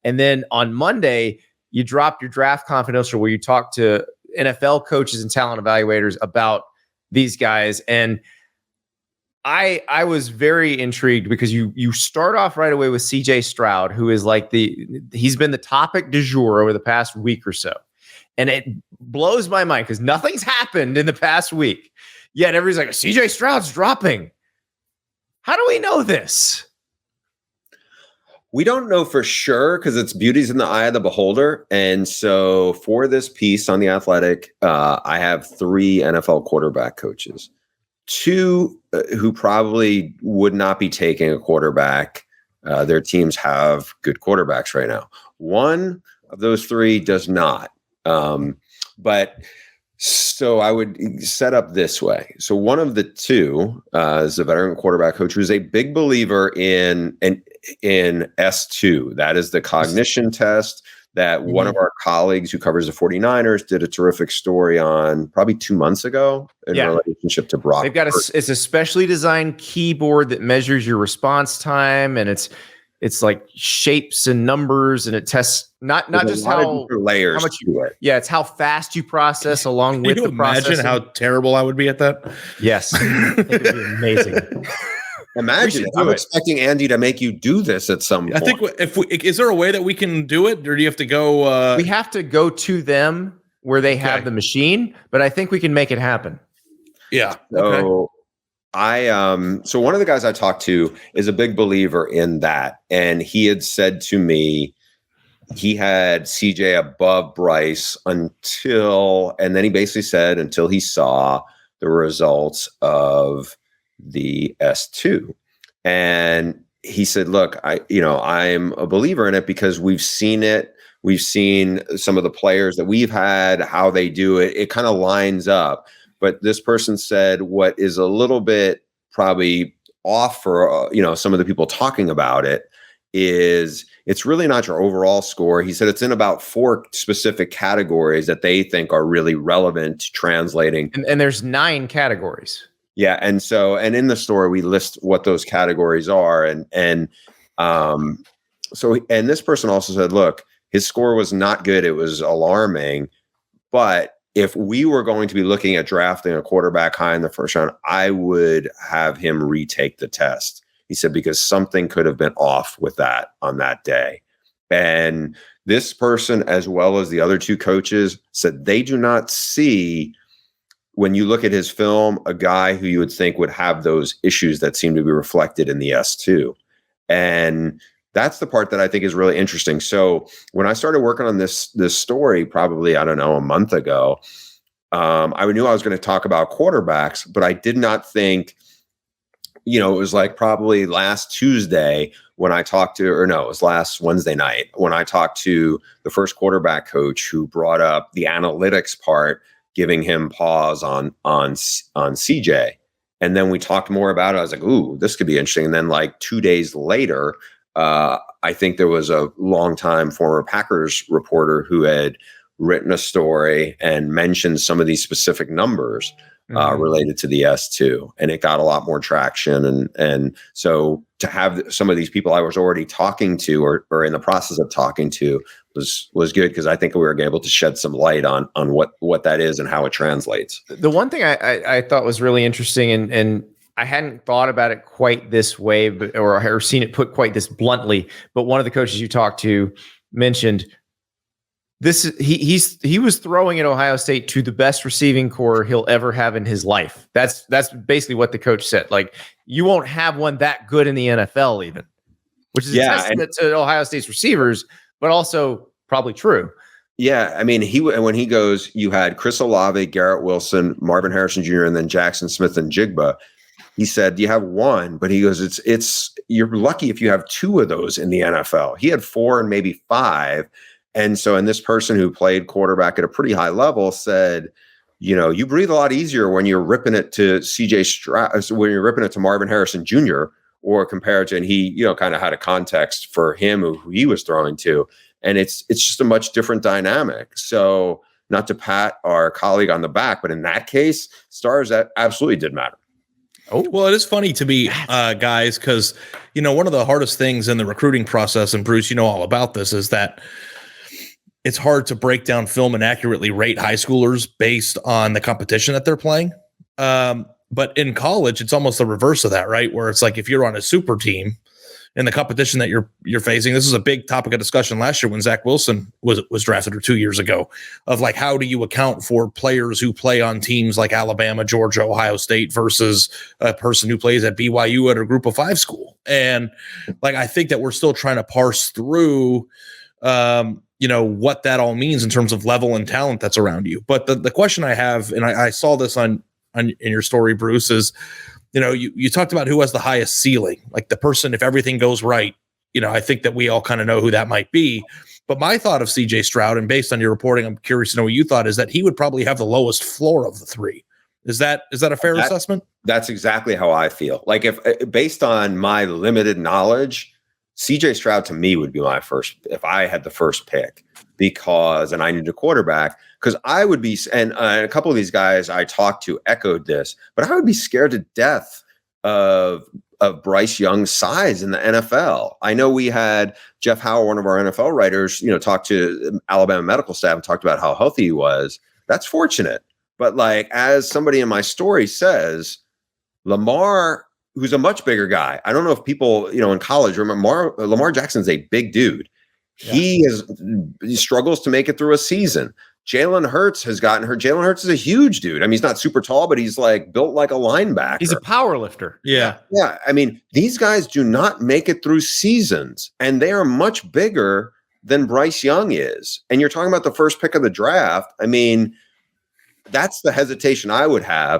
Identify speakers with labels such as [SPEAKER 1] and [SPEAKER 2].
[SPEAKER 1] And then on Monday, you dropped your draft confidential where you talk to NFL coaches and talent evaluators about these guys. And I was very intrigued because you start off right away with CJ Stroud, who is like he's been the topic du jour over the past week or so. And it blows my mind because nothing's happened in the past week. Yet everybody's like, CJ Stroud's dropping. How do we know this?
[SPEAKER 2] We don't know for sure because it's beauty's in the eye of the beholder. And so for this piece on The Athletic, I have 3 NFL quarterback coaches. 2 who probably would not be taking a quarterback. Their teams have good quarterbacks right now. 1 of those 3 does not. But so I would set up this way. So one of the 2 is a veteran quarterback coach who's a big believer in S2. That is the cognition test that one of our colleagues who covers the 49ers did a terrific story on probably 2 months ago in relationship to Brock.
[SPEAKER 1] They've got it's a specially designed keyboard that measures your response time, and it's like shapes and numbers, and it tests not just how
[SPEAKER 2] layers
[SPEAKER 1] how much it's how fast you process along with the process.
[SPEAKER 3] Imagine how terrible I would be at that.
[SPEAKER 1] Yes, I think it'd be amazing.
[SPEAKER 2] Imagine I'm expecting Andy to make you do this at some point.
[SPEAKER 3] I think is there a way that we can do it, or do you have to go?
[SPEAKER 1] We have to go to them where they have the machine, but I think we can make it happen.
[SPEAKER 3] Yeah.
[SPEAKER 2] So so one of the guys I talked to is a big believer in that, and he had said to me he had CJ above Bryce and then he basically said until he saw the results of the S2. And he said, look, I'm a believer in it because we've seen it. We've seen some of the players that we've had, how they do it. It kind of lines up. But this person said what is a little bit probably off for, some of the people talking about it is it's really not your overall score. He said it's in about 4 specific categories that they think are really relevant to translating.
[SPEAKER 1] And there's 9 categories.
[SPEAKER 2] Yeah. And in the story, we list what those categories are. And this person also said, look, his score was not good. It was alarming. But if we were going to be looking at drafting a quarterback high in the first round, I would have him retake the test. He said, because something could have been off with that on that day. And this person, as well as the other 2 coaches, said they do not see, when you look at his film, a guy who you would think would have those issues that seem to be reflected in the S2. And that's the part that I think is really interesting. So when I started working on this story, probably, I don't know, a month ago, I knew I was going to talk about quarterbacks, but I did not think, it was like probably last Tuesday when I talked to, it was last Wednesday night when I talked to the first quarterback coach who brought up the analytics part, giving him pause on CJ. And then we talked more about it. I was like, ooh, this could be interesting. And then like 2 days later, I think there was a longtime former Packers reporter who had written a story and mentioned some of these specific numbers related to the S2, and it got a lot more traction. And so to have some of these people I was already talking to or in the process of talking to was good, because I think we were able to shed some light on what that is and how it translates.
[SPEAKER 1] The one thing I thought was really interesting, and I hadn't thought about it quite this way, or seen it put quite this bluntly, but one of the coaches you talked to mentioned this. He was throwing at Ohio State to the best receiving core he'll ever have in his life. That's basically what the coach said. Like, you won't have one that good in the NFL even, which is a testament to Ohio State's receivers, but also probably true.
[SPEAKER 2] Yeah, I mean, when he goes, you had Chris Olave, Garrett Wilson, Marvin Harrison Jr., and then Jackson Smith and Jigba. He said, you have one, but he goes, it's you're lucky if you have 2 of those in the NFL. He had 4 and maybe 5. And this person who played quarterback at a pretty high level said, you breathe a lot easier when you're ripping it to CJ Stroud, when you're ripping it to Marvin Harrison Jr., or compared to, and he, kind of had a context for him who he was throwing to. And it's just a much different dynamic. So not to pat our colleague on the back, but in that case, stars that absolutely did matter.
[SPEAKER 1] Oh,
[SPEAKER 3] Well, it is funny to me, guys, because, one of the hardest things in the recruiting process, and Bruce, you know all about this, is that it's hard to break down film and accurately rate high schoolers based on the competition that they're playing. But in college, it's almost the reverse of that, right? Where it's like if you're on a super team in the competition that you're facing, this is a big topic of discussion last year when Zach Wilson was drafted, or 2 years ago, of like, how do you account for players who play on teams like Alabama, Georgia, Ohio State versus a person who plays at BYU at a group of 5 school? And like, I think that we're still trying to parse through, what that all means in terms of level and talent that's around you. But the question I have, and I saw this in your story, Bruce, is, you talked about who has the highest ceiling, like the person, if everything goes right, I think that we all kind of know who that might be. But my thought of CJ Stroud, and based on your reporting, I'm curious to know what you thought, is that he would probably have the lowest floor of the 3. Is that a fair assessment?
[SPEAKER 2] That's exactly how I feel. Like, if based on my limited knowledge, CJ Stroud to me would be my first, if I had the first pick, and I needed a quarterback, because I would be, and a couple of these guys I talked to echoed this, but I would be scared to death of Bryce Young's size in the NFL. I know we had Jeff Howell, one of our NFL writers, talk to Alabama medical staff and talked about how healthy he was. That's fortunate. But like, as somebody in my story says, Lamar, who's a much bigger guy. I don't know if people, in college remember Lamar Jackson's a big dude. Yeah. He struggles to make it through a season. Jalen Hurts has gotten hurt. Jalen Hurts is a huge dude. I mean, he's not super tall, but he's like built like a linebacker.
[SPEAKER 1] He's a power lifter.
[SPEAKER 3] Yeah.
[SPEAKER 2] Yeah. I mean, these guys do not make it through seasons, and they are much bigger than Bryce Young is. And you're talking about the first pick of the draft. I mean, that's the hesitation I would have.